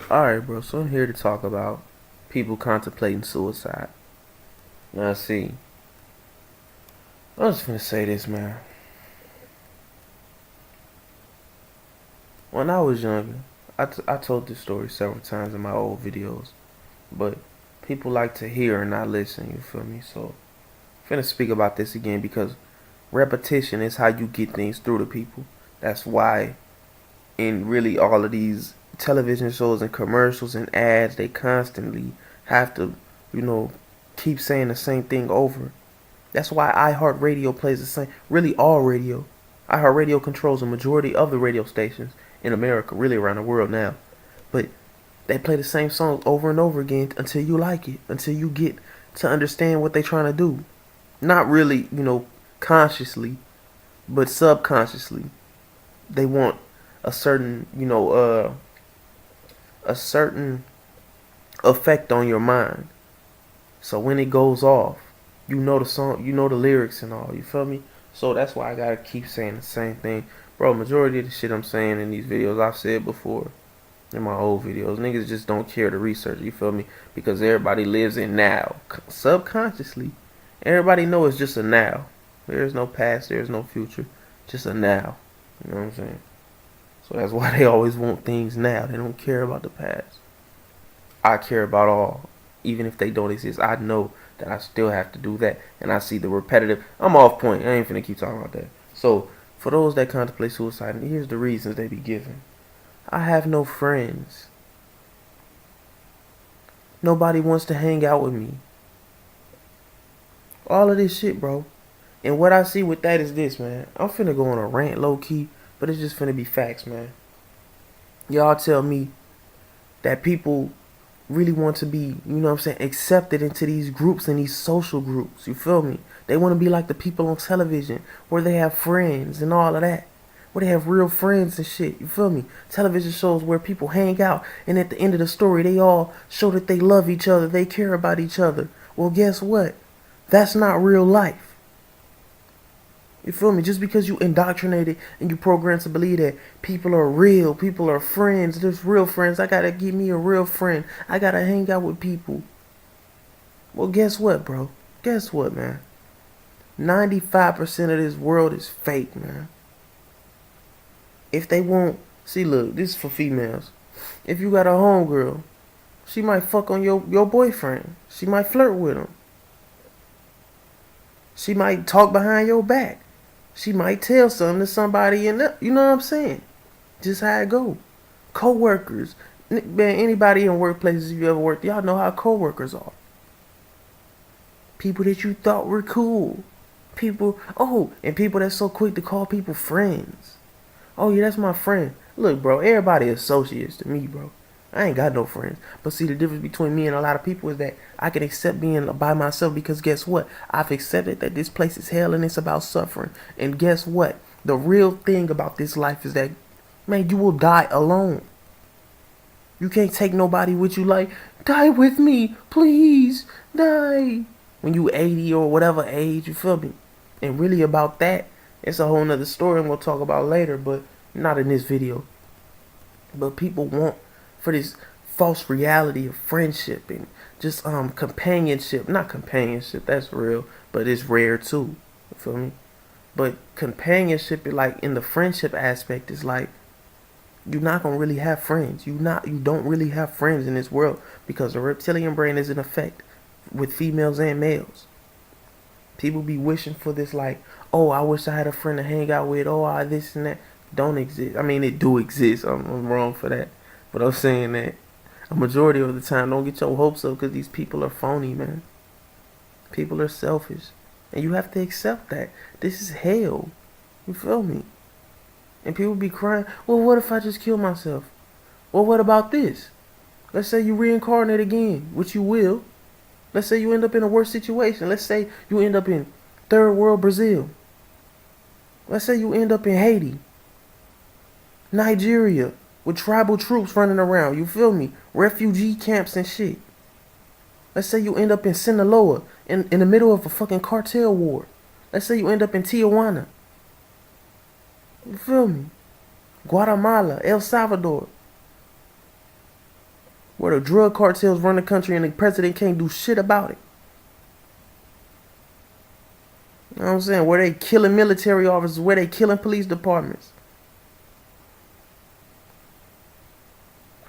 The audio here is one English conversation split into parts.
Alright, bro, so I'm here to talk about people contemplating suicide. Now, see, I'm just gonna say this, man. When I was younger, I told this story several times in my old videos, but people like to hear and not listen, you feel me? So, I'm finna speak about this again because repetition is how you get things through to people. That's why, in really all of these television shows and commercials and ads, they constantly have to, you know, keep saying the same thing over. That's why iHeartRadio plays the same. Really, all radio. iHeartRadio controls a majority of the radio stations in America, really around the world now. But they play the same songs over and over again until you like it, until you get to understand what they're trying to do. Not really, consciously, but subconsciously. They want a certain, a certain effect on your mind. So when it goes off, you know the song, you know the lyrics and all. You feel me? So that's why I gotta keep saying the same thing, bro. Majority of the shit I'm saying in these videos, I've said before in my old videos. Niggas just don't care to research. You feel me? Because everybody lives in now, subconsciously. Everybody knows it's just a now. There is no past. There is no future. Just a now. You know what I'm saying? So that's why they always want things now. They don't care about the past. I care about all. Even if they don't exist, I know that I still have to do that. And I see the repetitive. I'm off point. I ain't finna keep talking about that. So, for those that contemplate suicide, here's the reasons they be giving. I have no friends. Nobody wants to hang out with me. All of this shit, bro. And what I see with that is this, man. I'm finna go on a rant low key, but it's just finna be facts, man. Y'all tell me that people really want to be, accepted into these groups and these social groups. You feel me? They want to be like the people on television where they have friends and all of that. Where they have real friends and shit. You feel me? Television shows where people hang out and at the end of the story they all show that they love each other. They care about each other. Well, guess what? That's not real life. You feel me? Just because you indoctrinated and you programmed to believe that people are real, people are friends, there's real friends. I gotta give me a real friend. I gotta hang out with people. Well, guess what, bro? Guess what, man? 95% of this world is fake, man. If they won't, see, look, this is for females. If you got a homegirl, she might fuck on your boyfriend. She might flirt with him. She might talk behind your back. She might tell something to somebody, and you know what I'm saying? Just how it go. Co-workers, man, anybody in workplaces you ever worked, y'all know how co-workers are. People that you thought were cool. And people that's so quick to call people friends. Oh yeah, that's my friend. Look, bro, everybody associates to me, bro. I ain't got no friends. But see, the difference between me and a lot of people is that I can accept being by myself because guess what? I've accepted that this place is hell and it's about suffering. And guess what? The real thing about this life is that, man, you will die alone. You can't take nobody with you like, die with me, please, die. When you 80 or whatever age, you feel me? And really about that, it's a whole nother story I'm going to talk about later, but not in this video. But people want for this false reality of friendship and just companionship. Not companionship, that's real, but it's rare too. You feel me? But companionship, like in the friendship aspect, is like you're not gonna really have friends. You don't really have friends in this world because the reptilian brain is in effect with females and males. People be wishing for this, like, oh, I wish I had a friend to hang out with. Oh, this and that don't exist. I mean, it do exist. I'm wrong for that. But I'm saying that a majority of the time, don't get your hopes up because these people are phony, man. People are selfish. And you have to accept that. This is hell. You feel me? And people be crying, well, what if I just kill myself? Well, what about this? Let's say you reincarnate again, which you will. Let's say you end up in a worse situation. Let's say you end up in third world Brazil. Let's say you end up in Haiti, Nigeria, with tribal troops running around, you feel me? Refugee camps and shit. Let's say you end up in Sinaloa, in the middle of a fucking cartel war. Let's say you end up in Tijuana. You feel me? Guatemala, El Salvador. where the drug cartels run the country and the president can't do shit about it. You know what I'm saying? Where they killing military officers, where they killing police departments.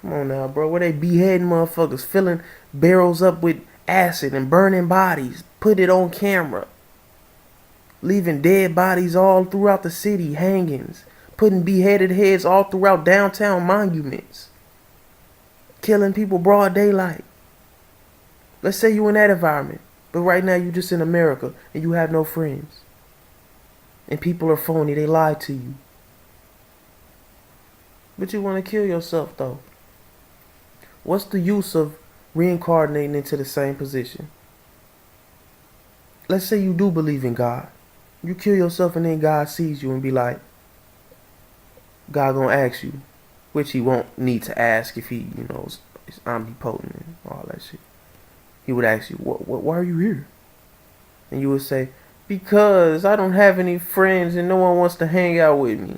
Come on now, bro. Where they beheading motherfuckers, filling barrels up with acid and burning bodies, put it on camera. Leaving dead bodies all throughout the city, hangings. Putting beheaded heads all throughout downtown monuments. Killing people broad daylight. Let's say you in that environment, but right now you just in America and you have no friends. And people are phony, they lie to you. But you want to kill yourself though. What's the use of reincarnating into the same position? Let's say you do believe in God. You kill yourself and then God sees you and be like, God gonna ask you, which he won't need to ask if he, is omnipotent and all that shit. He would ask you, why are you here? And you would say, because I don't have any friends and no one wants to hang out with me.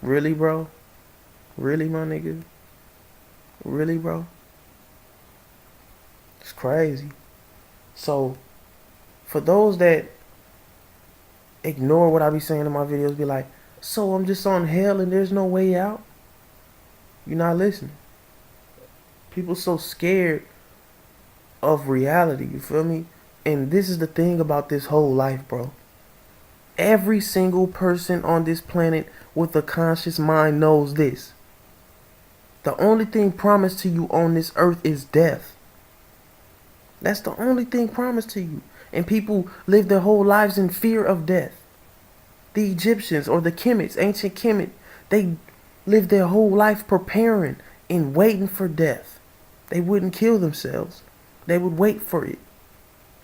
Really, bro? Really, my nigga? Really, bro? It's crazy. So, for those that ignore what I be saying in my videos, be like, so I'm just on hell and there's no way out? You're not listening. People so scared of reality, you feel me? And this is the thing about this whole life, bro. Every single person on this planet with a conscious mind knows this. The only thing promised to you on this earth is death. That's the only thing promised to you. And people live their whole lives in fear of death. The Egyptians or the Kemites, ancient Kemet, they lived their whole life preparing and waiting for death. They wouldn't kill themselves. They would wait for it.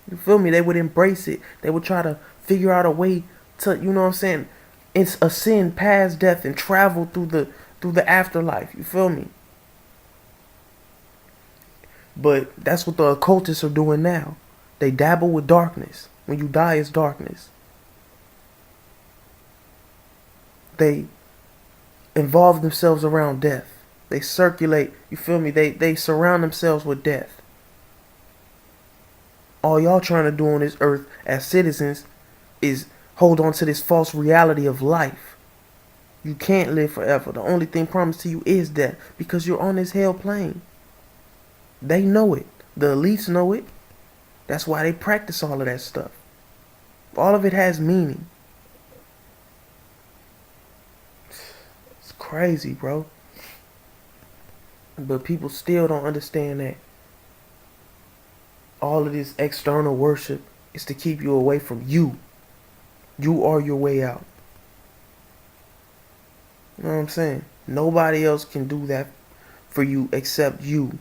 You feel me? They would embrace it. They would try to figure out a way to, you know what I'm saying, it's ascend past death and travel through the afterlife. You feel me? But that's what the occultists are doing now. They dabble with darkness. When you die, it's darkness. They involve themselves around death. They circulate, you feel me? They surround themselves with death. All y'all trying to do on this earth as citizens is hold on to this false reality of life. You can't live forever. The only thing promised to you is death because you're on this hell plane. They know it. The elites know it. That's why they practice all of that stuff. All of it has meaning. It's crazy, bro. But people still don't understand that all of this external worship is to keep you away from you. You are your way out. You know what I'm saying? Nobody else can do that for you except you.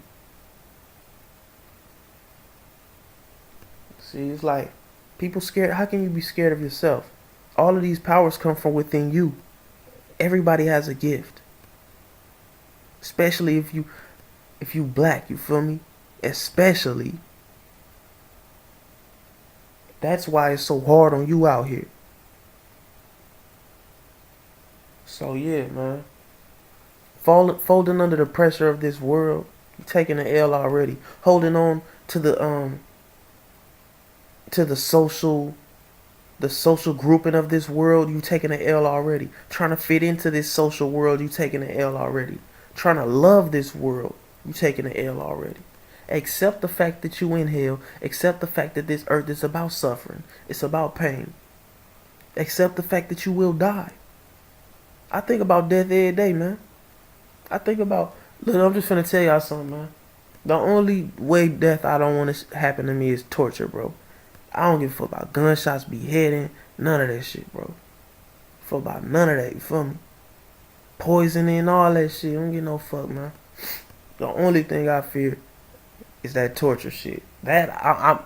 See, it's like people scared. How can you be scared of yourself? All of these powers come from within you. Everybody has a gift. Especially if you black, you feel me? Especially. That's why it's so hard on you out here. So yeah, man. Folding under the pressure of this world, you're taking an L already. Holding on to the social grouping of this world, you taking an L already. Trying to fit into this social world, you taking an L already. Trying to love this world, you taking an L already. Accept the fact that you in hell. Accept the fact that this earth is about suffering. It's about pain. Accept the fact that you will die. I think about death every day, man. I think about, look, I'm just finna tell y'all something, man. The only way death I don't want to happen to me is torture, bro. I don't give a fuck about gunshots, beheading, none of that shit, bro. Fuck about none of that, you feel me? Poisoning, all that shit, I don't give no fuck, man. The only thing I fear is that torture shit. That,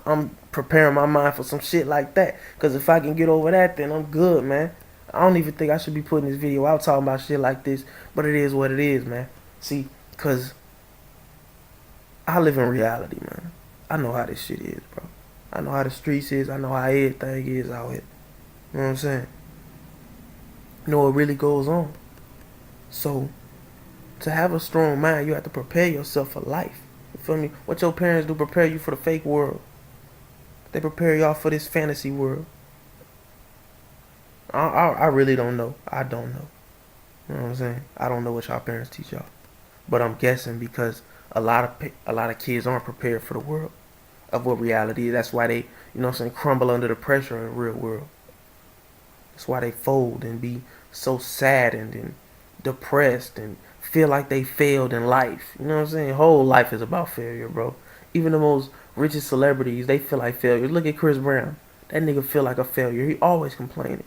I'm preparing my mind for some shit like that. Because if I can get over that, then I'm good, man. I don't even think I should be putting this video out talking about shit like this. But it is what it is, man. See, because I live in reality, man. I know how this shit is, bro. I know how the streets is. I know how everything is out here. You know what I'm saying? I know what really goes on. So, To have a strong mind, you have to prepare yourself for life. You feel me? What your parents do prepare you for the fake world. They prepare y'all for this fantasy world. I really don't know. I don't know. You know what I'm saying? I don't know what y'all parents teach y'all, but I'm guessing because a lot of kids aren't prepared for the world of what reality is. That's why they, you know what I'm saying, crumble under the pressure in the real world. That's why they fold and be so saddened and depressed and feel like they failed in life. You know what I'm saying? Whole life is about failure, bro. Even the most richest celebrities, they feel like failures. Look at Chris Brown. That nigga feel like a failure. He always complaining.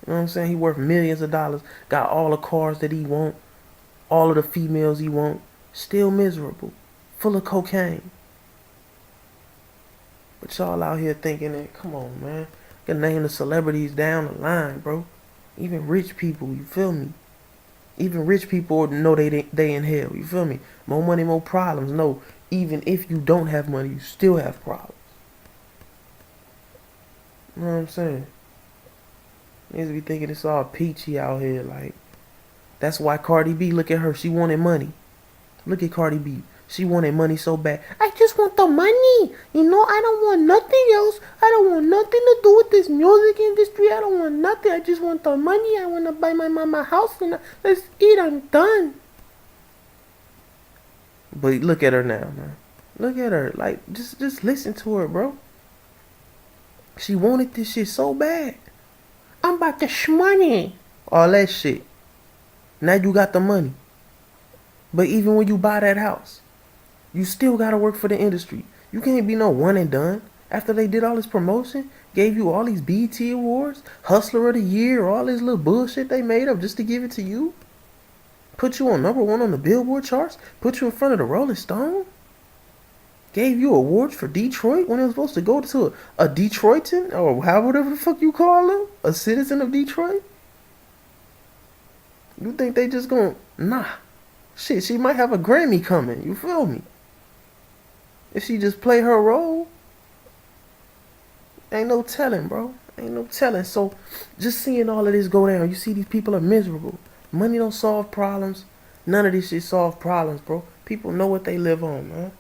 You know what I'm saying? He worth millions of dollars, got all the cars that he want, all of the females he want, still miserable, full of cocaine. But y'all out here thinking that, come on, man. You can name the celebrities down the line, bro. Even rich people, you feel me? Even rich people know they in hell, you feel me? More money, more problems. No, even if you don't have money, you still have problems. You know what I'm saying? Niggas be thinking it's all peachy out here, like, that's why Cardi B, look at her, she wanted money. Look at Cardi B. She wanted money so bad. I just want the money. You know, I don't want nothing else. I don't want nothing to do with this music industry. I don't want nothing. I just want the money. I want to buy my mama a house and let's eat. I'm done. But look at her now, man. Look at her. Like, just listen to her, bro. She wanted this shit so bad. I'm about to shmoney. All that shit. Now you got the money. But even when you buy that house, you still gotta work for the industry. You can't be no one and done. After they did all this promotion, gave you all these BET awards, Hustler of the Year, all this little bullshit they made up just to give it to you. Put you on #1 on the Billboard charts. Put you in front of the Rolling Stone. Gave you awards for Detroit when it was supposed to go to a Detroitan or whatever the fuck you call them, a citizen of Detroit. You think they just gonna nah? Shit, she might have a Grammy coming. You feel me? If she just play her role, ain't no telling, bro. Ain't no telling. So, just seeing all of this go down, you see these people are miserable. Money don't solve problems. None of this shit solve problems, bro. People know what they live on, man.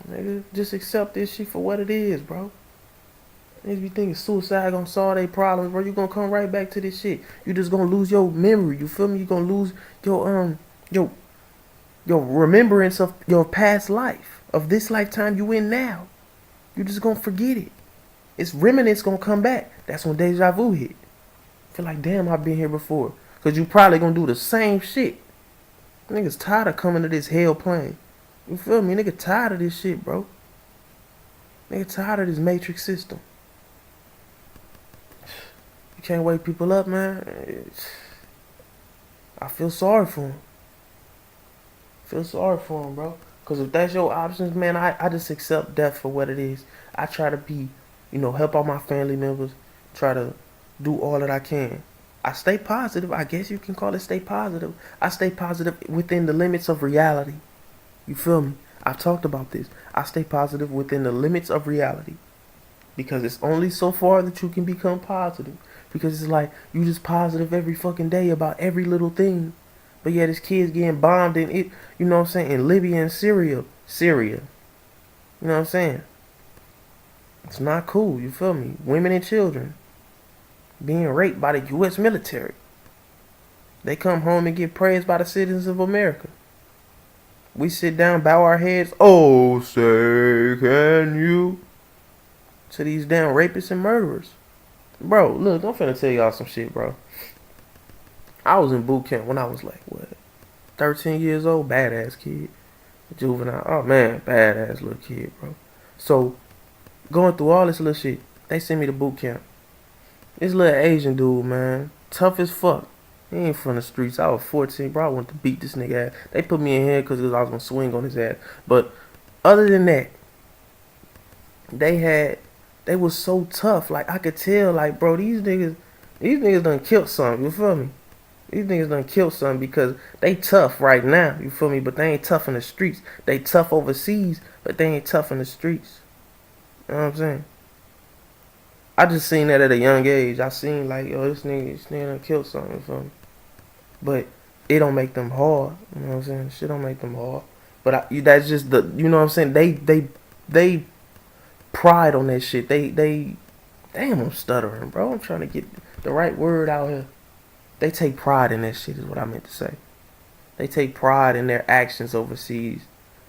Nigga, just accept this shit for what it is, bro. Niggas be thinking suicide gonna solve their problems, bro. You gonna come right back to this shit. You just gonna lose your memory. You feel me? You gonna lose your your remembrance of your past life, of this lifetime you in now. You just gonna forget it. It's remnants gonna come back. That's when deja vu hit. Feel like, damn, I've been here before. Cause you probably gonna do the same shit. Niggas tired of coming to this hell plane. You feel me? Nigga tired of this shit, bro. Nigga tired of this matrix system. You can't wake people up, man. I feel sorry for them. Feel sorry for them, bro. Because if that's your options, man, I just accept death for what it is. I try to be, help all my family members. Try to do all that I can. I stay positive. I guess you can call it stay positive. I stay positive within the limits of reality. You feel me? I've talked about this. I stay positive within the limits of reality. Because it's only so far that you can become positive. Because it's like, you just positive every fucking day about every little thing. But yeah, this kid's getting bombed in it, you know what I'm saying, in Libya and Syria. You know what I'm saying? It's not cool, you feel me? Women and children being raped by the U.S. military. They come home and get praised by the citizens of America. We sit down, bow our heads, oh, say, can you? To these damn rapists and murderers. Bro, look, I'm finna tell y'all some shit, bro. I was in boot camp when I was like, 13 years old? Badass kid. Juvenile. Oh, man, badass little kid, bro. So, going through all this little shit, they sent me to boot camp. This little Asian dude, man, tough as fuck. He ain't from the streets. I was 14, bro. I wanted to beat this nigga ass. They put me in here because I was going to swing on his ass. But other than that, they was so tough. Like, I could tell, like, bro, these niggas done killed something. You feel me? These niggas done killed something because they tough right now. You feel me? But they ain't tough in the streets. They tough overseas, but they ain't tough in the streets. You know what I'm saying? I just seen that at a young age. I seen like, this nigga done killed something. You feel me? But it don't make them hard. You know what I'm saying? Shit don't make them hard. But that's just the, you know what I'm saying? They pride on that shit. Damn, I'm stuttering, bro. I'm trying to get the right word out here. They take pride in that shit is what I meant to say. They take pride in their actions overseas,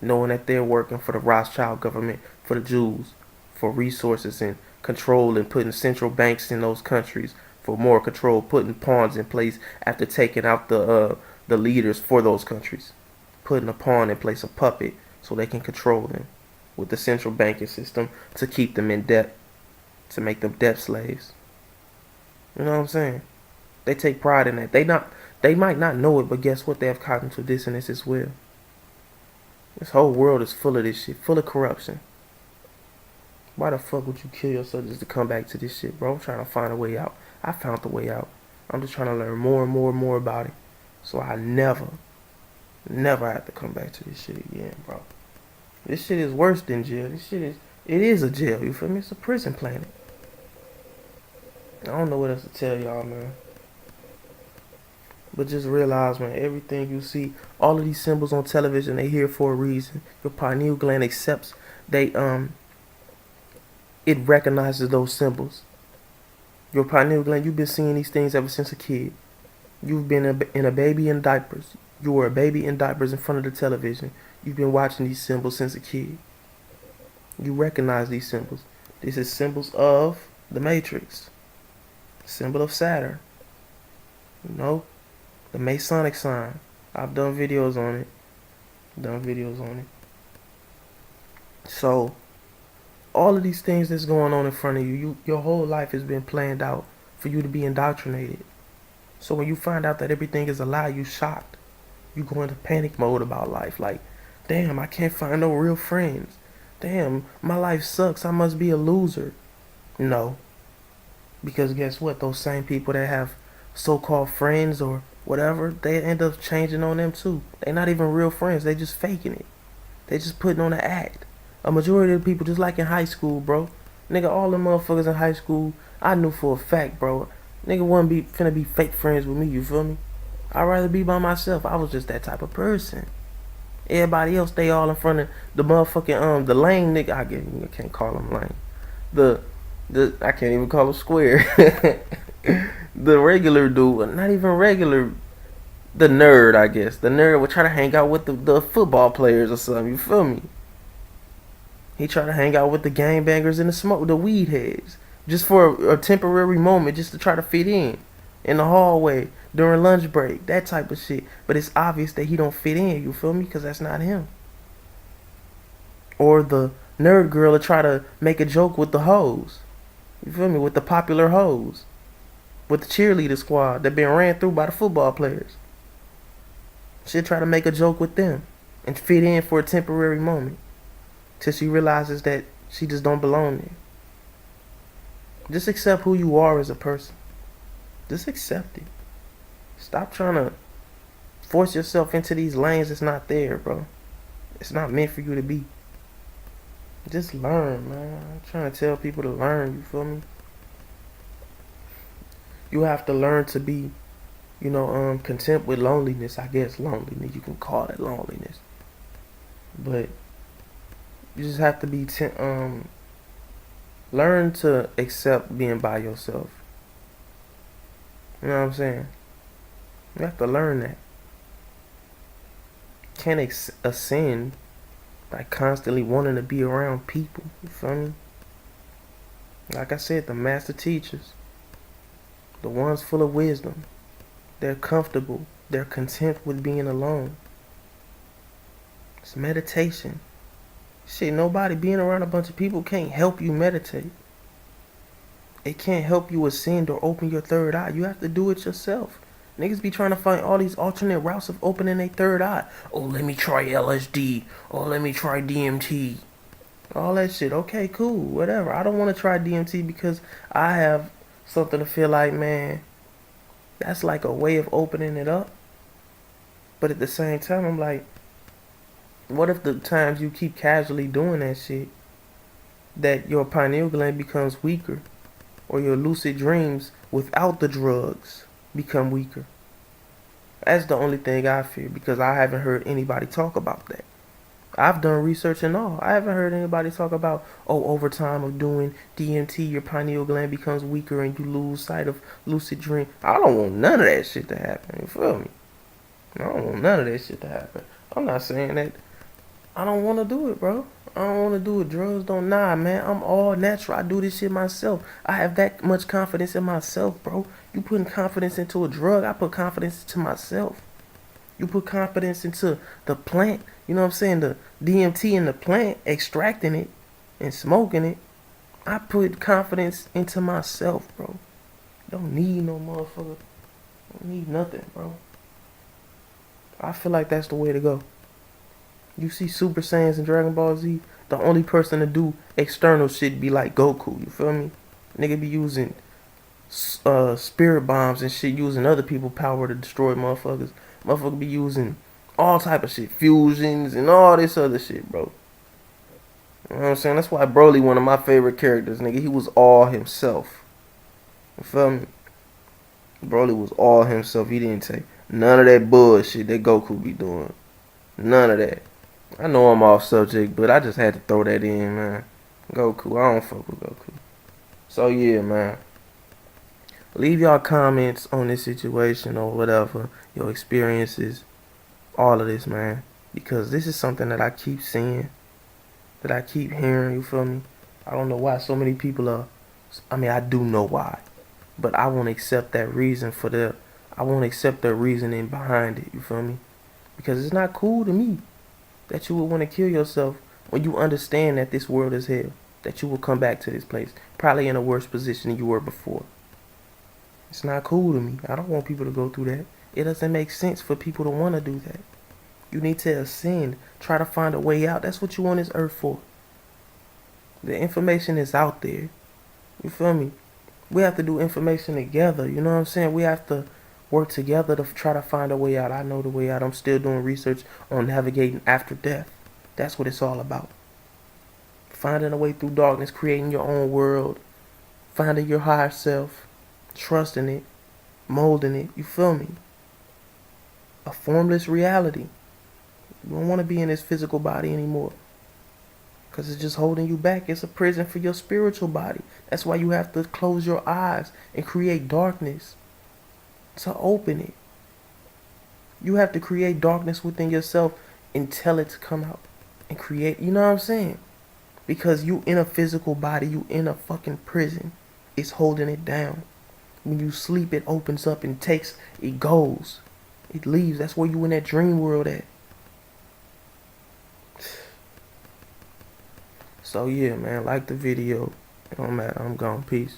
knowing that they're working for the Rothschild government, for the Jews, for resources and control, and putting central banks in those countries for more control, putting pawns in place after taking out the leaders for those countries, putting a pawn in place, a puppet, so they can control them with the central banking system to keep them in debt, to make them debt slaves. You know what I'm saying? They take pride in that. They might not know it, but guess what? They have cognitive dissonance as well. This whole world is full of this shit, full of corruption. Why the fuck would you kill yourself just to come back to this shit, bro? I'm trying to find a way out. I found the way out. I'm just trying to learn more and more and more about it, so I never have to come back to this shit again, bro. This shit is worse than jail. It is a jail, you feel me? It's a prison planet. I don't know what else to tell y'all, man. But just realize, man, everything you see, all of these symbols on television, they here for a reason. Your pineal gland accepts, it recognizes those symbols. Your pineal gland, you've been seeing these things ever since a kid. You've been in a baby in diapers. You were a baby in diapers in front of the television. You've been watching these symbols since a kid. You recognize these symbols. This is symbols of the Matrix. Symbol of Saturn. You know? The Masonic sign. I've done videos on it. So, all of these things that's going on in front of you, your whole life has been planned out for you to be indoctrinated. So when you find out that everything is a lie, you shocked. You go into panic mode about life. Like, damn, I can't find no real friends. Damn, my life sucks. I must be a loser. No. Because guess what? Those same people that have so-called friends or whatever, they end up changing on them too. They're not even real friends. They just faking it. They just putting on an act. A majority of the people, just like in high school, bro. Nigga, all them motherfuckers in high school, I knew for a fact, bro. Nigga wasn't finna be fake friends with me, you feel me? I'd rather be by myself. I was just that type of person. Everybody else, they all in front of the motherfucking, the lame nigga. I can't call him lame. I can't even call him square. The regular dude, not even regular, the nerd, I guess. The nerd would try to hang out with the football players or something, you feel me? He tried to hang out with the gangbangers and the weed heads. Just for a temporary moment, just to try to fit in the hallway, during lunch break, that type of shit. But it's obvious that he don't fit in, you feel me? Because that's not him. Or the nerd girl to try to make a joke with the hoes. You feel me? With the popular hoes. With the cheerleader squad that been ran through by the football players. She'll try to make a joke with them and fit in for a temporary moment. Till she realizes that she just don't belong there. Just accept who you are as a person. Just accept it. Stop trying to force yourself into these lanes that's not there, bro. It's not meant for you to be. Just learn, man. I'm trying to tell people to learn, you feel me? You have to learn to be, content with loneliness. I guess loneliness, you can call it loneliness. But you just have to be learn to accept being by yourself. You know what I'm saying? You have to learn that. Can't ascend by constantly wanting to be around people. You feel me? Like I said, the master teachers, the ones full of wisdom, they're comfortable. They're content with being alone. It's meditation. Shit, nobody being around a bunch of people can't help you meditate. It can't help you ascend or open your third eye. You have to do it yourself. Niggas be trying to find all these alternate routes of opening their third eye. Oh, let me try LSD. Oh, let me try DMT. All that shit. Okay, cool. Whatever. I don't want to try DMT because I have something to feel like, man, that's like a way of opening it up. But at the same time, I'm like, what if the times you keep casually doing that shit, that your pineal gland becomes weaker, or your lucid dreams without the drugs become weaker? That's the only thing I fear because I haven't heard anybody talk about that. I've done research and all. I haven't heard anybody talk about, oh, over time of doing DMT, your pineal gland becomes weaker and you lose sight of lucid dream. I don't want none of that shit to happen. You feel me? I don't want none of that shit to happen. I'm not saying that I don't want to do it, bro. I don't want to do it. Drugs don't. Nah, man. I'm all natural. I do this shit myself. I have that much confidence in myself, bro. You putting confidence into a drug. I put confidence into myself. You put confidence into the plant. You know what I'm saying? The DMT in the plant, extracting it and smoking it. I put confidence into myself, bro. Don't need no motherfucker. Don't need nothing, bro. I feel like that's the way to go. You see Super Saiyans in Dragon Ball Z, the only person to do external shit be like Goku, you feel me? Nigga be using spirit bombs and shit, using other people's power to destroy motherfuckers. Motherfucker be using all type of shit, fusions and all this other shit, bro. You know what I'm saying? That's why Broly one of my favorite characters, nigga. He was all himself. You feel me? Broly was all himself. He didn't take none of that bullshit that Goku be doing. None of that. I know I'm off subject, but I just had to throw that in, man. Goku, I don't fuck with Goku. So yeah, man. Leave y'all comments on this situation or whatever, your experiences, all of this, man. Because this is something that I keep seeing, that I keep hearing, you feel me? I don't know why so many people are, I mean, I do know why. But I won't accept that reason for the, I won't accept the reasoning behind it, you feel me? Because it's not cool to me that you would want to kill yourself when you understand that this world is hell. That you will come back to this place, probably in a worse position than you were before. It's not cool to me. I don't want people to go through that. It doesn't make sense for people to want to do that. You need to ascend, try to find a way out. That's what you on this earth for. The information is out there. You feel me? We have to do information together. You know what I'm saying? We have to work together to try to find a way out. I know the way out. I'm still doing research on navigating after death. That's what it's all about. Finding a way through darkness, creating your own world, finding your higher self, trusting it, molding it. You feel me? A formless reality. You don't want to be in this physical body anymore. Because it's just holding you back. It's a prison for your spiritual body. That's why you have to close your eyes and create darkness to open it. You have to create darkness within yourself and tell it to come out and create. You know what I'm saying? Because you in a physical body. You in a fucking prison. It's holding it down. When you sleep, it opens up and takes. It goes. It leaves. That's where you in that dream world at. So yeah, man, like the video. It don't matter. I'm gone. Peace.